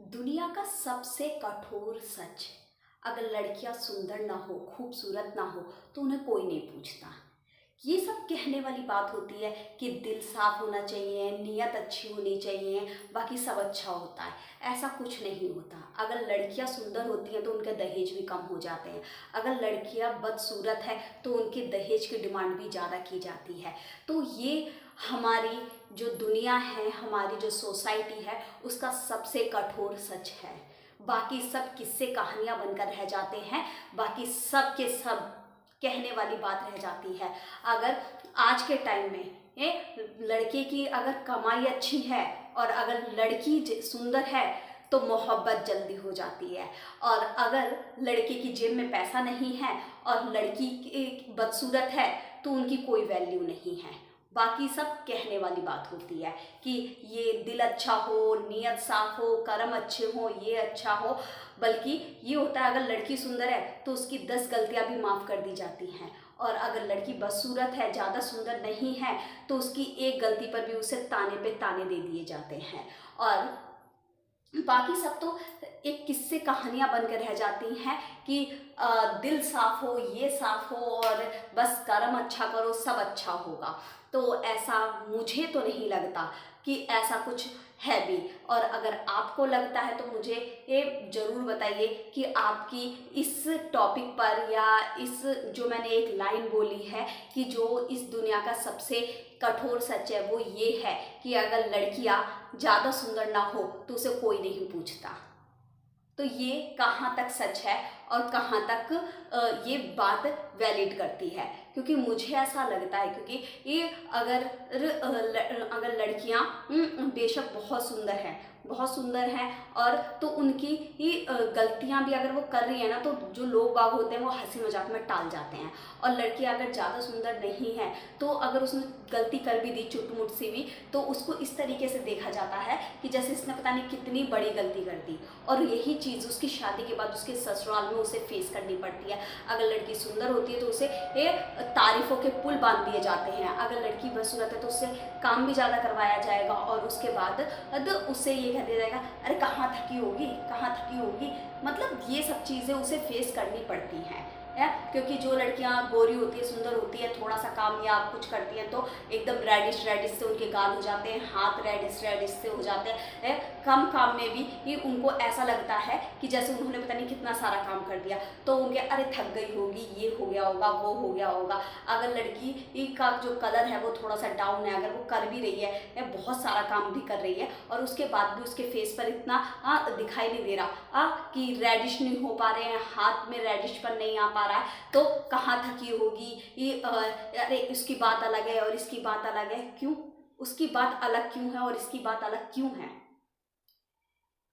दुनिया का सबसे कठोर सच, अगर लड़कियां सुंदर ना हो, खूबसूरत ना हो तो उन्हें कोई नहीं पूछता। ये सब कहने वाली बात होती है कि दिल साफ होना चाहिए, नीयत अच्छी होनी चाहिए, बाकी सब अच्छा होता है। ऐसा कुछ नहीं होता। अगर लड़कियां सुंदर होती हैं तो उनके दहेज भी कम हो जाते हैं। अगर लड़कियां बदसूरत है तो उनके दहेज की डिमांड भी ज़्यादा की जाती है। तो ये हमारी जो दुनिया है, हमारी जो सोसाइटी है, उसका सबसे कठोर सच है। बाकी सब किस्से कहानियां बनकर रह जाते हैं, बाकी सब के सब कहने वाली बात रह जाती है। अगर आज के टाइम में लड़के की अगर कमाई अच्छी है और अगर लड़की सुंदर है तो मोहब्बत जल्दी हो जाती है, और अगर लड़के की जेब में पैसा नहीं है और लड़की बदसूरत है तो उनकी कोई वैल्यू नहीं है। बाकी सब कहने वाली बात होती है कि ये दिल अच्छा हो, नीयत साफ हो, कर्म अच्छे हो, ये अच्छा हो। बल्कि ये होता है अगर लड़की सुंदर है तो उसकी 10 गलतियां भी माफ़ कर दी जाती हैं, और अगर लड़की बदसूरत है, ज़्यादा सुंदर नहीं है, तो उसकी एक गलती पर भी उसे ताने पे ताने दे दिए जाते हैं। और बाकी सब तो एक किस्से कहानियां बनकर रह जाती हैं कि दिल साफ हो, ये साफ हो, और बस कर्म अच्छा करो सब अच्छा होगा। तो ऐसा मुझे तो नहीं लगता कि ऐसा कुछ है भी। और अगर आपको लगता है तो मुझे ये ज़रूर बताइए कि आपकी इस टॉपिक पर, या इस जो मैंने एक लाइन बोली है कि जो इस दुनिया का सबसे कठोर सच है, वो ये है कि अगर लड़कियां ज़्यादा सुंदर ना हो तो उसे कोई नहीं पूछता। तो ये कहाँ तक सच है और कहाँ तक ये बात वैलिड करती है? क्योंकि मुझे ऐसा लगता है, क्योंकि ये अगर लड़कियां बेशक बहुत सुंदर हैं, बहुत सुंदर हैं, और तो उनकी ही गलतियां भी अगर वो कर रही है ना, तो जो लोग बाग होते हैं वो हंसी मजाक में टाल जाते हैं। और लड़की अगर ज़्यादा सुंदर नहीं है तो अगर उसने गलती कर भी दी चुट मुट सी भी, तो उसको इस तरीके से देखा जाता है कि जैसे इसने पता नहीं कितनी बड़ी गलती कर दी। और यही चीज़ उसकी शादी के बाद उसके ससुराल में उसे फेस करनी पड़ती है। अगर लड़की सुंदर होती है तो उसे तारीफों के पुल बांध दिए जाते हैं। अगर लड़की बदसूरत है तो उससे काम भी ज़्यादा करवाया जाएगा, और उसके बाद उससे ये कह दिया जाएगा, अरे कहाँ थकी होगी, कहाँ थकी होगी। मतलब ये सब चीज़ें उसे फेस करनी पड़ती हैं। क्योंकि जो लड़कियां गोरी होती है, सुंदर होती है, थोड़ा सा काम या कुछ करती हैं तो एकदम रेडिश रेडिश से उनके गाल हो जाते हैं, हाथ रेडिश रेडिश से हो जाते हैं। कम काम में भी ये उनको ऐसा लगता है कि जैसे उन्होंने पता नहीं कितना सारा काम कर दिया, तो उनके अरे थक गई होगी, ये हो गया होगा, वो हो गया होगा। अगर लड़की का जो कलर है वो थोड़ा सा डाउन है, अगर वो कर भी रही है, बहुत सारा काम भी कर रही है, और उसके बाद भी उसके फेस पर इतना दिखाई नहीं दे रहा कि रेडिश नहीं हो पा रहे हैं, हाथ में रेडिश पर नहीं आ पा रहा है, तो कहाँ थकी होगी। ये अरे इसकी बात अलग है और इसकी बात अलग है। क्यों उसकी बात अलग क्यों है और इसकी बात अलग क्यों है?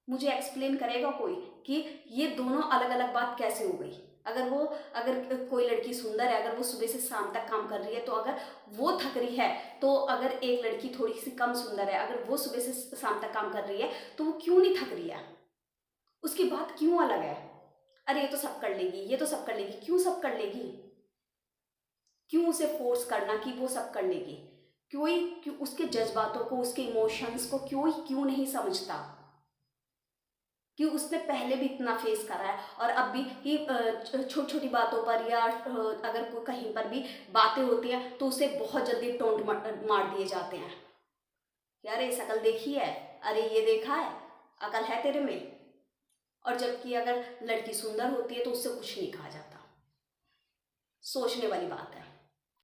मुझे एक्सप्लेन करेगा कोई कि ये दोनों अलग अलग बात कैसे हो गई? अगर कोई लड़की सुंदर है, अगर वो सुबह से शाम तक काम कर रही है, तो अगर वो थक रही है, तो अगर एक लड़की थोड़ी सी कम सुंदर है, अगर वो सुबह से शाम तक काम कर रही है, तो वो क्यों नहीं थक रही है? उसकी बात क्यों अलग है? अरे ये तो सब कर लेगी, ये तो सब कर लेगी। क्यों सब कर लेगी? क्यों उसे फोर्स करना कि वो सब कर लेगी? क्यों उसके जज्बातों को, उसके इमोशंस को क्यों नहीं समझता कि उसने पहले भी इतना फेस करा है, और अब भी ही छोटी छोटी बातों पर, या अगर कहीं पर भी बातें होती हैं तो उसे बहुत जल्दी टोंट मार दिए जाते हैं। यार ये शकल देखी है, अरे ये देखा है, अकल है तेरे में? और जबकि अगर लड़की सुंदर होती है तो उससे कुछ नहीं कहा जाता। सोचने वाली बात है।